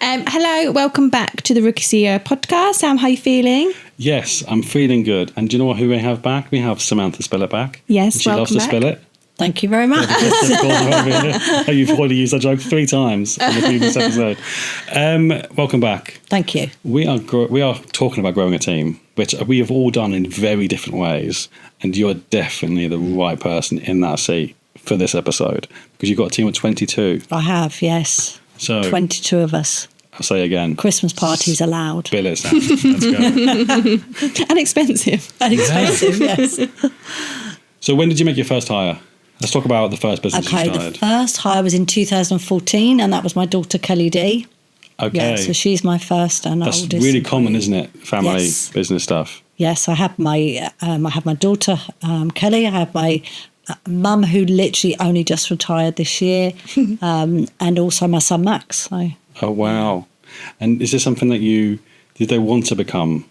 Hello, welcome back to the Rookie CEO podcast. Sam, how are you feeling? Yes, I'm feeling good. And do you know who we have back? We have Samantha Spillett back. Yes, and she welcome loves to spill it. Thank you very much. You've already used that joke 3 times in the previous episode. Welcome back. Thank you. We are talking about growing a team, which we have all done in very different ways. And you're definitely the right person in that seat for this episode because you've got a team of 22. I have, yes. So 22 of us. I'll say again. Christmas parties allowed. Spill it, Sam. Let's go. And expensive. Yes. So when did you make your first hire? Let's talk about the first business you started. The first hire was in 2014, and that was my daughter Kelly D. Okay. Yeah, so she's my first and That's oldest. really common, isn't it? Family business stuff. Yes, I have my daughter Kelly. I have my mum who literally only just retired this year, and also my son Max. So. Oh wow! And is this something that did they want to become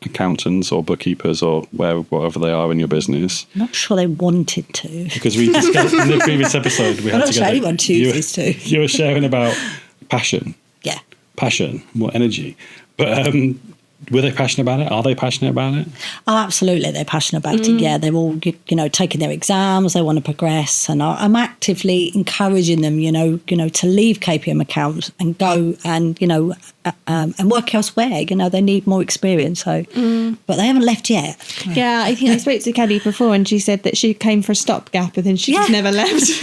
accountants or bookkeepers or whatever they are in your business? I'm not sure they wanted to. Because we discussed in the previous episode we had I'm not sure anyone chooses to. You were sharing about passion. Yeah. Passion, more energy. But were they passionate about it? Are they passionate about it? Oh, absolutely. They're passionate about it. Yeah, they're all, taking their exams. They want to progress. And I'm actively encouraging them, to leave KPM accounts and go and, and work elsewhere. They need more experience. So, but they haven't left yet. Yeah, I think I spoke to Kelly before and she said that she came for a stopgap and then she just never left.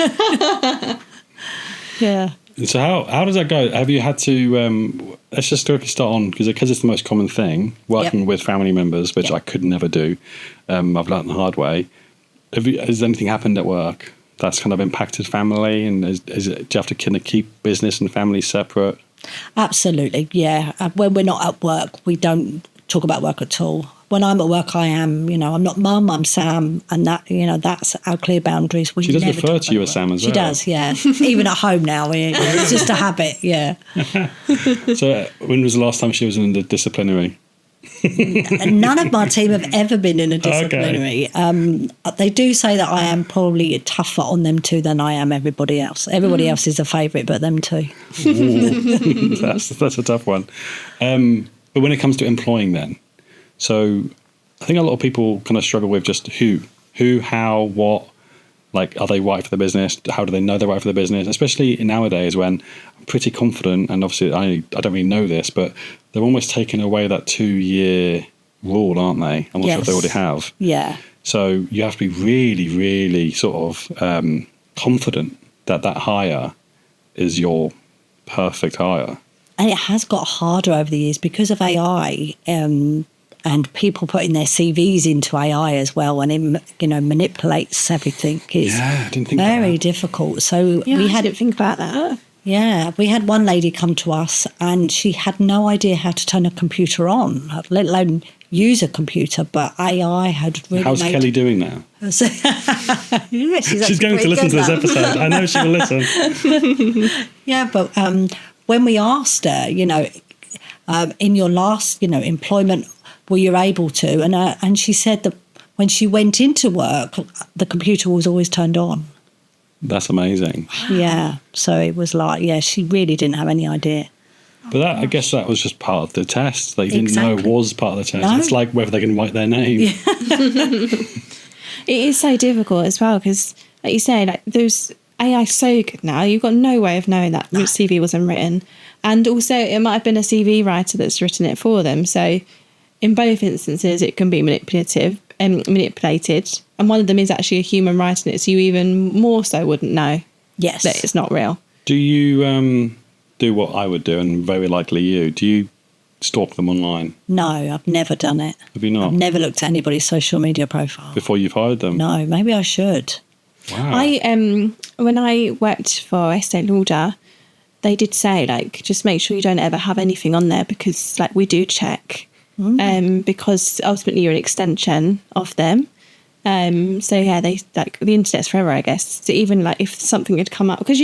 Yeah. So how does that go? Have you had to, let's just quickly start on, because it's the most common thing, working with family members, which I could never do. I've learned the hard way. Has anything happened at work that's kind of impacted family? And do you have to kind of keep business and family separate? Absolutely, yeah. When we're not at work, we don't talk about work at all. When I'm at work, I am, I'm not Mum, I'm Sam, and that, that's our clear boundaries. She does refer to you as Sam as well. She does, yeah. Even at home now, it's just a habit, yeah. So when was the last time she was in the disciplinary? None of my team have ever been in a disciplinary. Okay. They do say that I am probably tougher on them two than I am everybody else. Everybody else is a favourite, but them two. That's a tough one. But when it comes to employing then, so I think a lot of people kind of struggle with just who, how, what, like, are they right for the business? How do they know they're right for the business? Especially nowadays when I'm pretty confident, and obviously I don't really know this, but they're almost taking away that 2-year rule, aren't they? I'm not sure if they already have. Yeah. So you have to be really, really sort of confident that hire is your perfect hire. And it has got harder over the years because of AI, and people putting their CVs into AI as well, and it manipulates everything. It's I didn't think very difficult. So I didn't think about that. Yeah, we had one lady come to us and she had no idea how to turn a computer on, let alone use a computer. But AI had really How's Kelly doing now? Yeah, she's going to listen to this episode. I know she will listen. Yeah, but when we asked her, in your last, employment, were you able to? And she said that when she went into work, the computer was always turned on. That's amazing. Yeah. So it was like, she really didn't have any idea. But I guess that was just part of the test. They didn't know it was part of the test. No. It's like whether they can write their name. Yeah. It is so difficult as well because, like you say, like those AI is so good now. You've got no way of knowing that your CV wasn't written. And also it might have been a CV writer that's written it for them. So in both instances, it can be manipulated, and one of them is actually a human writing it, so you even more so wouldn't know that it's not real. Do you do what I would do, and very likely you? Do you stalk them online? No, I've never done it. Have you not? I've never looked at anybody's social media profile. Before you've hired them? No, maybe I should. Wow. When I worked for Estee Lauder, they did say, like, just make sure you don't ever have anything on there because, like, we do check. Because ultimately you're an extension of them. So yeah, they like the internet's forever, I guess. So even like if something had come up, because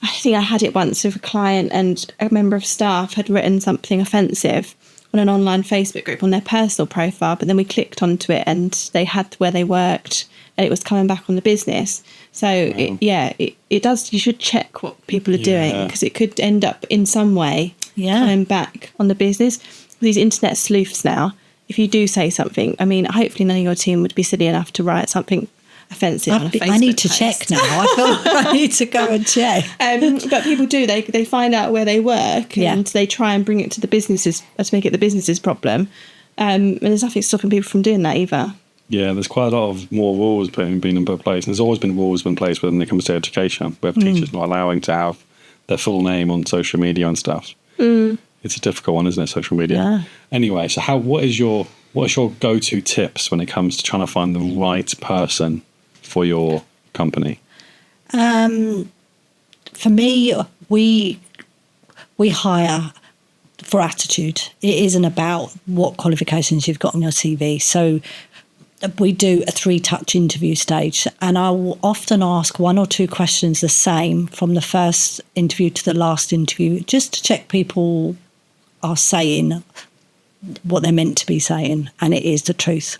I think I had it once with a client and a member of staff had written something offensive on an online Facebook group on their personal profile, but then we clicked onto it and they had where they worked and it was coming back on the business. So it does. You should check what people are doing, because it could end up in some way coming back on the business. These internet sleuths now, if you do say something, I mean, hopefully none of your team would be silly enough to write something offensive on a Facebook I need to post. check now. I feel like I need to go and check. But people do. They find out where they work and they try and bring it to the businesses to make it the business's problem. And there's nothing stopping people from doing that either. Yeah, there's quite a lot of more rules being in place. There's always been rules in place when it comes to education, with teachers not allowing to have their full name on social media and stuff. It's a difficult one, isn't it, social media? Yeah. Anyway, so what is your go-to tips when it comes to trying to find the right person for your company? For me, we hire for attitude. It isn't about what qualifications you've got on your CV. So we do a 3-touch interview stage, and I will often ask 1 or 2 questions the same from the first interview to the last interview, just to check people are saying what they're meant to be saying, and it is the truth.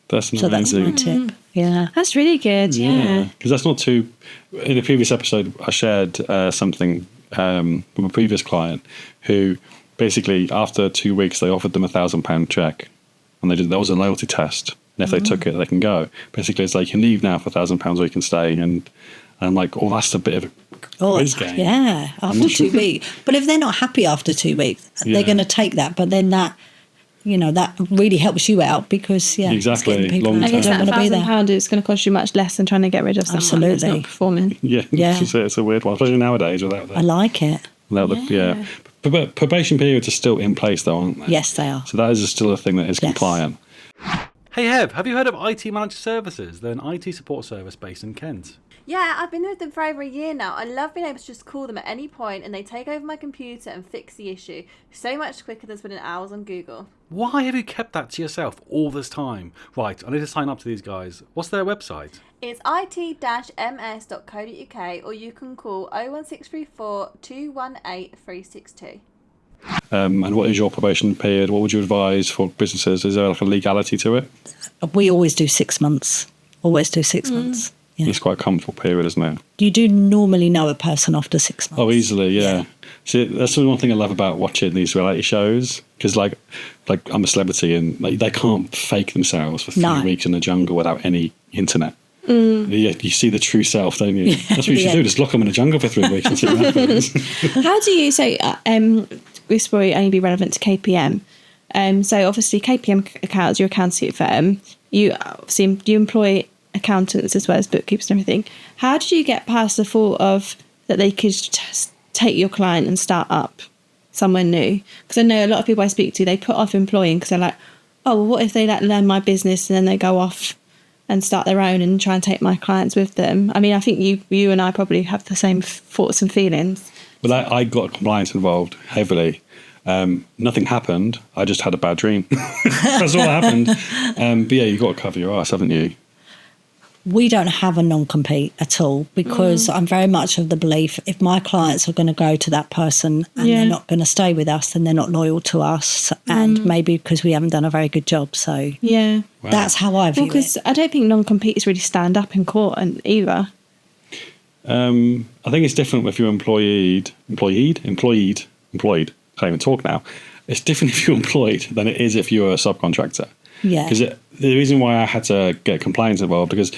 That's an So that's my amazing. tip. Yeah. That's really good. Yeah. Because that's not too... In a previous episode, I shared something from a previous client who basically, after 2 weeks, they offered them £1,000 check, and that was a loyalty test. And if they took it, they can go. Basically, it's like, you can leave now for £1,000 or you can stay. And I'm like, oh, that's a bit of a quiz game. Yeah, after 2 weeks. But if they're not happy after 2 weeks, they're going to take that. But then that really helps you out, because Exactly. it's getting people Long who I guess don't that want to be there. £1,000 is going to cost you much less than trying to get rid of someone that's Absolutely. not performing. Yeah, Yeah. it's a weird one, especially nowadays without I like it. But probation periods are still in place, though, aren't they? Yes, they are. So that is still a thing that is Yes. compliant. Hey Hev, have you heard of IT Manager Services? They're an IT support service based in Kent. Yeah, I've been with them for over a year now. I love being able to just call them at any point and they take over my computer and fix the issue so much quicker than spending hours on Google. Why have you kept that to yourself all this time? Right, I need to sign up to these guys. What's their website? It's it-ms.co.uk, or you can call 01634 218 362. And what is your probation period? What would you advise for businesses? Is there like a legality to it? We always do 6 months. Always do 6 months. Yeah. It's quite a comfortable period, isn't it? You do normally know a person after 6 months. Oh, easily, yeah. See, that's the one thing I love about watching these reality shows, because like I'm a celebrity and they can't fake themselves for 3 weeks in the jungle without any internet. You see the true self, don't you? That's what you should do. Just lock them in the jungle for 3 weeks and see what happens. How do you say this will only be relevant to KPM? So obviously KPM accounts, your accounting firm, you employ accountants as well as bookkeepers and everything. How did you get past the thought of that they could just take your client and start up somewhere new? Because I know a lot of people I speak to, they put off employing because they're like, oh, well, what if they learn my business and then they go off and start their own and try and take my clients with them? I mean, I think you and I probably have the same thoughts and feelings. Well, I got compliance involved heavily. Nothing happened. I just had a bad dream. That's all that happened. But yeah, you've got to cover your ass, haven't you? We don't have a non-compete at all, because I'm very much of the belief if my clients are going to go to that person and they're not going to stay with us, then they're not loyal to us, and maybe because we haven't done a very good job. So that's how I view it. Because I don't think non-competes really stand up in court either. I think it's different if you're employed. Can't even talk now. It's different if you're employed than it is if you're a subcontractor. Yeah. Because the reason why I had to get compliance involved, because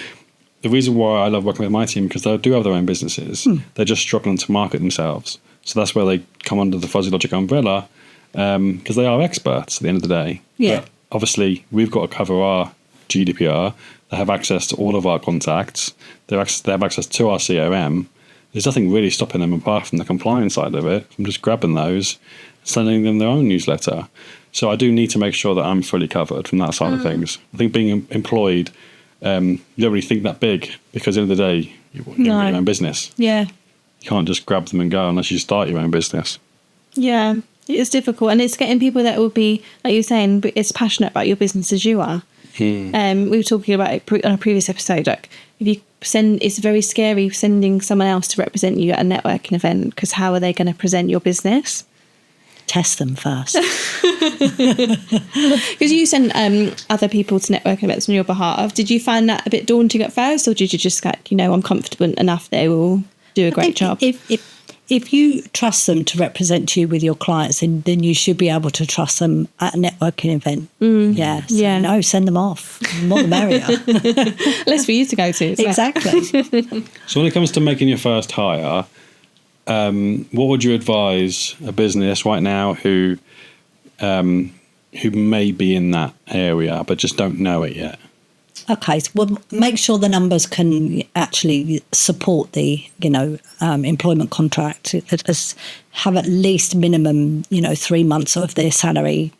the reason why I love working with my team, because they do have their own businesses. They're just struggling to market themselves. So that's where they come under the Fuzzy Logic umbrella, because they are experts at the end of the day. Yeah. But obviously, we've got to cover our GDPR. They have access to all of our contacts. They have access to our CRM. There's nothing really stopping them apart from the compliance side of it, from just grabbing those, sending them their own newsletter. So I do need to make sure that I'm fully covered from that side of things. I think being employed, you don't really think that big, because at the end of the day, you run your own business. Yeah. You can't just grab them and go unless you start your own business. Yeah, it's difficult. And it's getting people that will be, like you were saying, as passionate about your business as you are. We were talking about it on a previous episode, like if you it's very scary sending someone else to represent you at a networking event, because how are they going to present your business? test them first. Because you sent other people to networking events on your behalf. Did you find that a bit daunting at first, or did you just like, I'm confident enough they will do a great job? If you trust them to represent you with your clients, then you should be able to trust them at a networking event. No, send them off. The more the merrier. Less for you to go to. Exactly. So when it comes to making your first hire, what would you advise a business right now who may be in that area but just don't know it yet? Okay, so well, make sure the numbers can actually support the, employment contract. Have at least minimum, 3 months of their salary,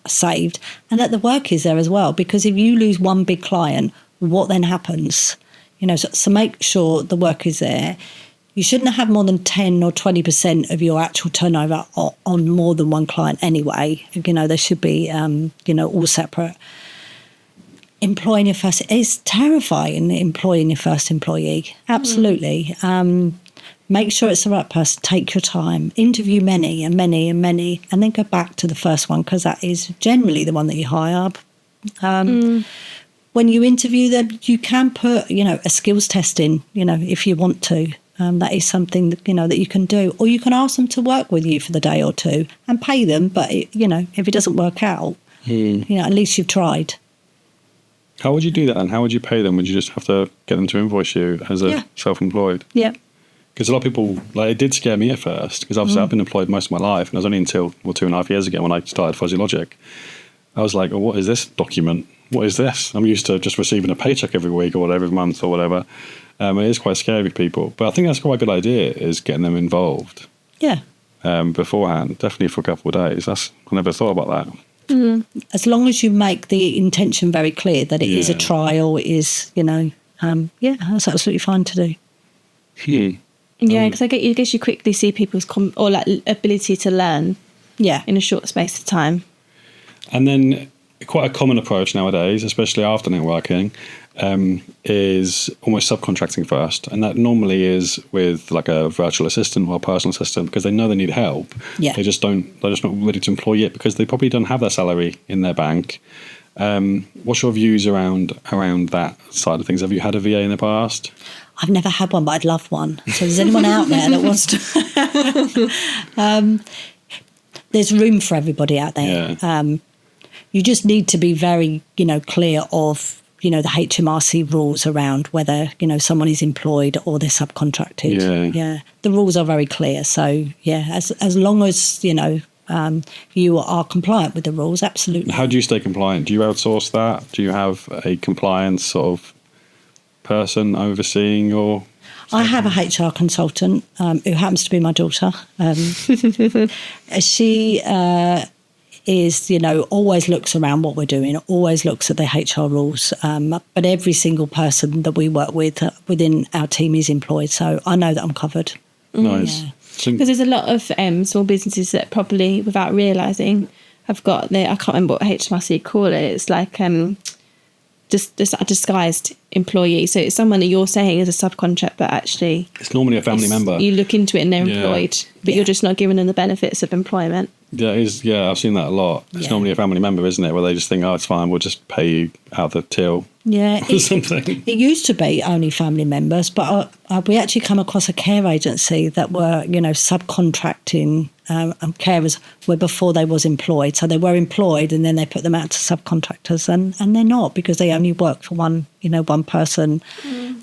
saved, and that the work is there as well. Because if you lose one big client, what then happens? So make sure the work is there. You shouldn't have more than 10 or 20% of your actual turnover on more than one client anyway. They should be, all separate. Employing your first, it's terrifying employing your first employee. Absolutely. Make sure it's the right person. Take your time. Interview many and many and many, and then go back to the first one, because that is generally the one that you hire. When you interview them, you can put, a skills test in, if you want to. That is something that, that you can do. Or you can ask them to work with you for the day or two and pay them. But, if it doesn't work out, at least you've tried. How would you do that, and how would you pay them? Would you just have to get them to invoice you as a self-employed? Yeah. Because a lot of people, it did scare me at first, because obviously I've been employed most of my life, and it was only until 2.5 years ago when I started Fuzzy Logic. I was like, what is this document? What is this? I'm used to just receiving a paycheck every week or whatever, every month or whatever. It is quite scary for people. But I think that's quite a good idea, is getting them involved. Yeah. Beforehand, definitely for a couple of days. I never thought about that. As long as you make the intention very clear that it is a trial, it is, that's absolutely fine to do. Yeah, because I guess you quickly see people's ability to learn in a short space of time. And then quite a common approach nowadays, especially after networking, is almost subcontracting first, and that normally is with like a virtual assistant or a personal assistant, because they know they need help. Yeah. They're just not ready to employ yet, because they probably don't have their salary in their bank. What's your views around that side of things? Have you had a VA in the past? I've never had one, but I'd love one. So if there's anyone out there that wants to, there's room for everybody out there. Yeah. You just need to be very, clear of, the HMRC rules around whether, someone is employed or they're subcontracted. Yeah. The rules are very clear. So, as long as, you are compliant with the rules, absolutely. How do you stay compliant? Do you outsource that? Do you have a compliance sort of person overseeing your... I have a HR consultant who happens to be my daughter. She... is, always looks around what we're doing, always looks at the HR rules. But every single person that we work with within our team is employed. So I know that I'm covered. Nice. Because there's a lot of small businesses that probably, without realising, have got I can't remember what HMRC call it. It's like just a disguised employee. So it's someone that you're saying is a subcontract, but actually... It's normally a family member. You look into it and they're employed, but you're just not giving them the benefits of employment. Yeah, I've seen that a lot. It's normally a family member, isn't it? Where they just think, it's fine, we'll just pay you out the till. Yeah, or something. It used to be only family members, but we actually come across a care agency that were, subcontracting carers were before they was employed. So they were employed and then they put them out to subcontractors, and they're not, because they only work for one person.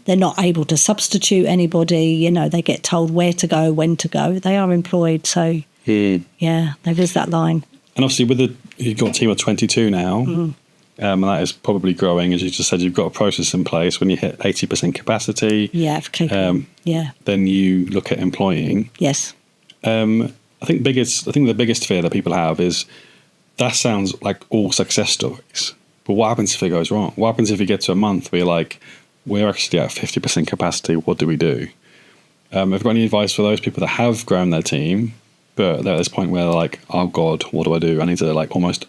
They're not able to substitute anybody. They get told where to go, when to go. They are employed, so... Yeah, there is that line. And obviously, you've got a team of 22 now, and that is probably growing. As you just said, you've got a process in place. When you hit 80% capacity, then you look at employing. Yes. I think the biggest fear that people have is that sounds like all success stories. But what happens if it goes wrong? What happens if you get to a month where you're like, we're actually at 50% capacity? What do we do? Have you got any advice for those people that have grown their team, but they're at this point where they're like, oh God, what do I do? I need to almost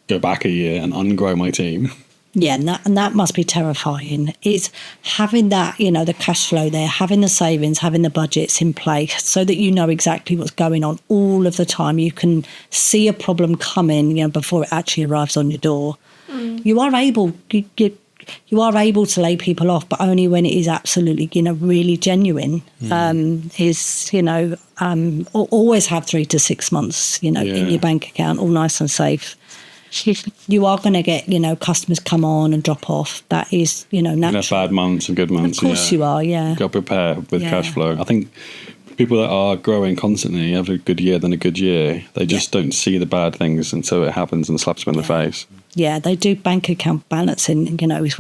go back a year and ungrow my team. Yeah, and that must be terrifying. It's having that, the cash flow there, having the savings, having the budgets in place so that you know exactly what's going on all of the time. You can see a problem coming, before it actually arrives on your door. You are able you are able to lay people off, but only when it is absolutely, really genuine. Always have 3 to 6 months, in your bank account, all nice and safe. You are going to get, customers come on and drop off. That is, natural. Bad months and good months. Of course you are, yeah. Got to prepare with cash flow. I think people that are growing constantly have a good year than a good year. They just don't see the bad things until it happens and slaps them in the face. Yeah, they do bank account balancing, is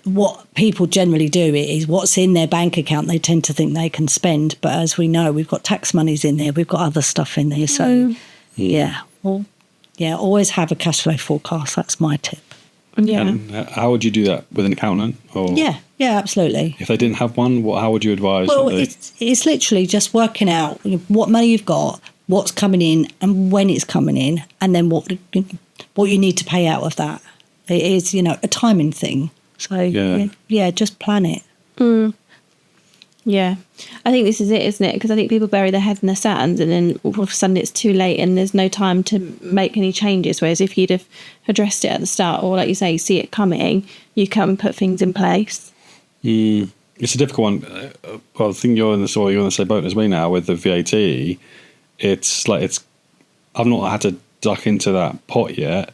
what people generally do is what's in their bank account they tend to think they can spend. But as we know, we've got tax monies in there, we've got other stuff in there. So, always have a cash flow forecast. That's my tip. Yeah. And how would you do that with an accountant? Or Yeah, absolutely. if they didn't have one, how would you advise? Well, it's literally just working out what money you've got, what's coming in, and when it's coming in, and then what you need to pay out of that. It is, a timing thing. So just plan it. Yeah, I think this is it, isn't it? Because I think people bury their head in the sand, and then all of a sudden it's too late, and there's no time to make any changes. Whereas if you'd have addressed it at the start, or like you say, see it coming, you can put things in place. It's a difficult one. Well, I think you're in the same boat as me now with the VAT. It's like I've not had to duck into that pot yet,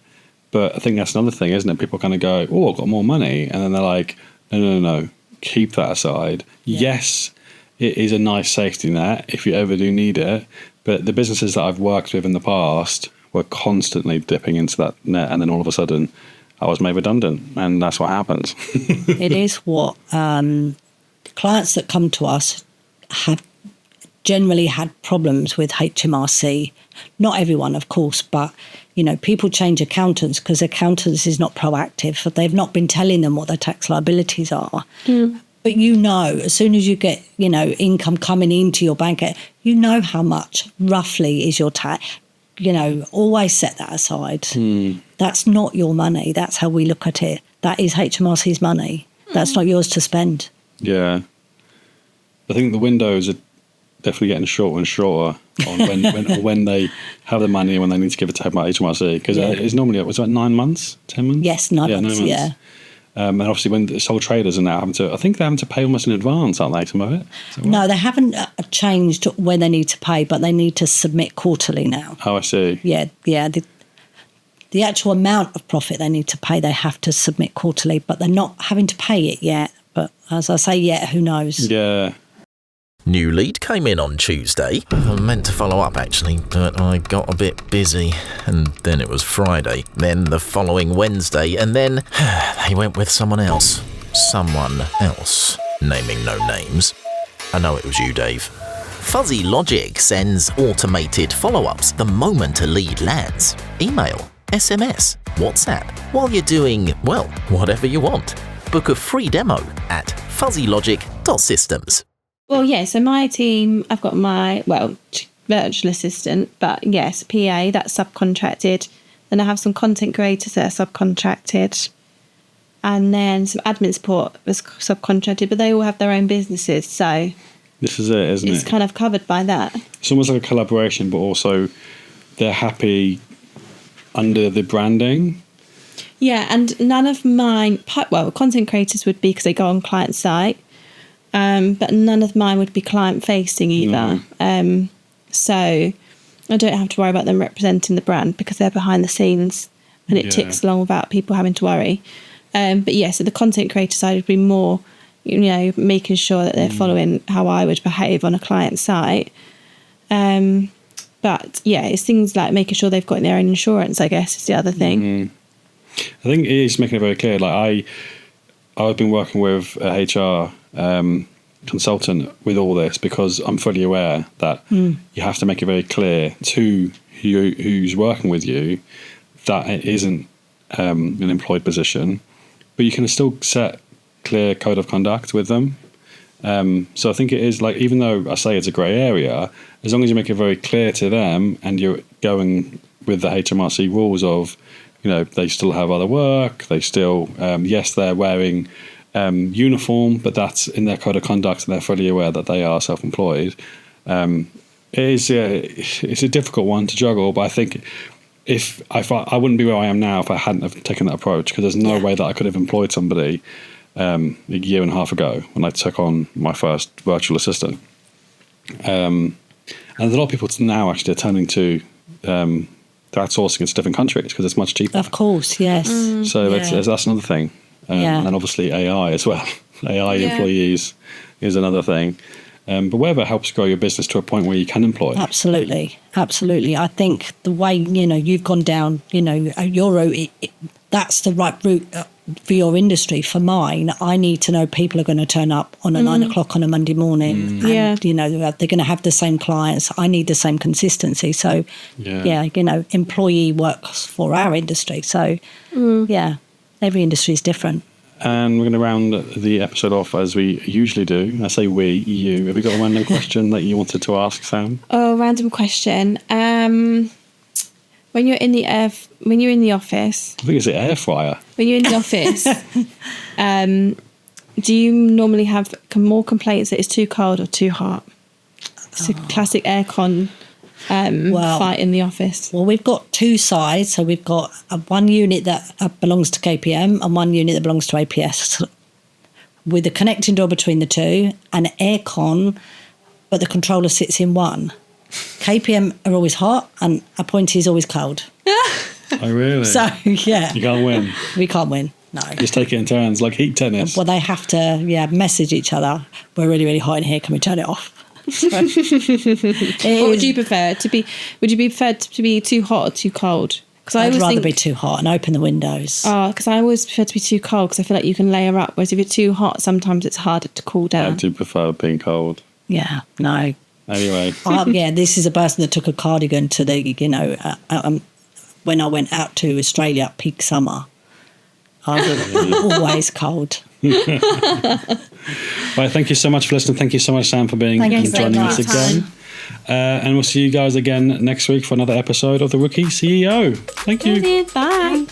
but I think that's another thing, isn't it? People kind of go, "Oh, I've got more money," and then they're like, "No. Keep that aside." Yeah. Yes, it is a nice safety net if you ever do need it, but the businesses that I've worked with in the past were constantly dipping into that net, and then all of a sudden I was made redundant, and that's what happens. It is what clients that come to us have generally had problems with HMRC. Not everyone, of course, but people change accountants because accountants is not proactive. They've not been telling them what their tax liabilities are. But as soon as you get income coming into your bank, how much roughly is your tax. Always set that aside. That's not your money. That's how we look at it. That is HMRC's money. That's not yours to spend. Yeah, I think the windows are definitely getting shorter and shorter on when they have the money and when they need to give it to HMRC, because it's normally, was it 9 months, 10 months? Yes, 9 months. Yeah. And obviously when the sole traders are now they're having to pay almost in advance, aren't they, some of it? No, they haven't changed when they need to pay, but they need to submit quarterly now. Oh, I see. Yeah. The actual amount of profit they need to pay, they have to submit quarterly, but they're not having to pay it yet. But as I say, who knows? Yeah. New lead came in on Tuesday. I meant to follow up actually, but I got a bit busy. And then it was Friday, then the following Wednesday, and then they went with someone else. Someone else. Naming no names. I know it was you, Dave. Fuzzy Logic sends automated follow-ups the moment a lead lands. Email, SMS, WhatsApp, while you're doing, whatever you want. Book a free demo at fuzzylogic.systems. Well, yeah, so my team, I've got my, virtual assistant, but yes, PA, that's subcontracted. Then I have some content creators that are subcontracted. And then some admin support was subcontracted, but they all have their own businesses, so... This is it, isn't it? It's kind of covered by that. It's almost like a collaboration, but also they're happy under the branding. Yeah, and none of mine... content creators would be because they go on client site. But none of mine would be client-facing either. No. So I don't have to worry about them representing the brand because they're behind the scenes and it ticks along without people having to worry. But yeah, so the content creator side would be more, making sure that they're following how I would behave on a client site. But yeah, it's things like making sure they've got their own insurance, I guess, is the other thing. I think it is making it very clear. Like I've been working with a HR consultant with all this because I'm fully aware that you have to make it very clear to who's working with you that it isn't an employed position, but you can still set clear code of conduct with them. So I think it is like, even though I say it's a grey area, as long as you make it very clear to them and you're going with the HMRC rules of, they still have other work. They still, yes, they're wearing uniform, but that's in their code of conduct, and they're fully aware that they are self-employed. It's a difficult one to juggle, but I think if I wouldn't be where I am now if I hadn't have taken that approach, because there's no way that I could have employed somebody a year and a half ago when I took on my first virtual assistant. And a lot of people now actually are turning to outsourcing in different countries because it's much cheaper. Of course, yes. So that's another thing. And then obviously AI as well. AI employees is another thing. But whatever helps grow your business to a point where you can employ. Absolutely. I think the way, you've gone down, your route, that's the right route for your industry. For mine, I need to know people are going to turn up on a 9 o'clock on a Monday morning. And, they're going to have the same clients. I need the same consistency. So, employee works for our industry. So, every industry is different. And we're going to round the episode off as we usually do. I say we, you. Have you got a random question that you wanted to ask, Sam? Oh, random question. When you're in the office, I think it's the air fryer. When you're in the office, do you normally have more complaints that it's too cold or too hot? It's a classic aircon fight in the office. Well, we've got two sides. So we've got one unit that belongs to KPM and one unit that belongs to APS, with a connecting door between the two and aircon, but the controller sits in one. KPM are always hot and Appointee is always cold. Oh, really? So, yeah. You can't win. We can't win, no. Just take it in turns, like heat tennis. Well, they have to, message each other. We're really, really hot in here. Can we turn it off? So, what would you prefer to be? Would you prefer to be too hot or too cold? Because I'd rather be too hot and open the windows. Oh, because I always prefer to be too cold because I feel like you can layer up. Whereas if you're too hot, sometimes it's harder to cool down. I do prefer being cold. Yeah, no. Anyway. This is a person that took a cardigan to the, when I went out to Australia at peak summer. I was always cold. Right, thank you so much for listening. Thank you so much, Sam, for being and joining us again. And we'll see you guys again next week for another episode of The Rookie CEO. Thank you. Bye.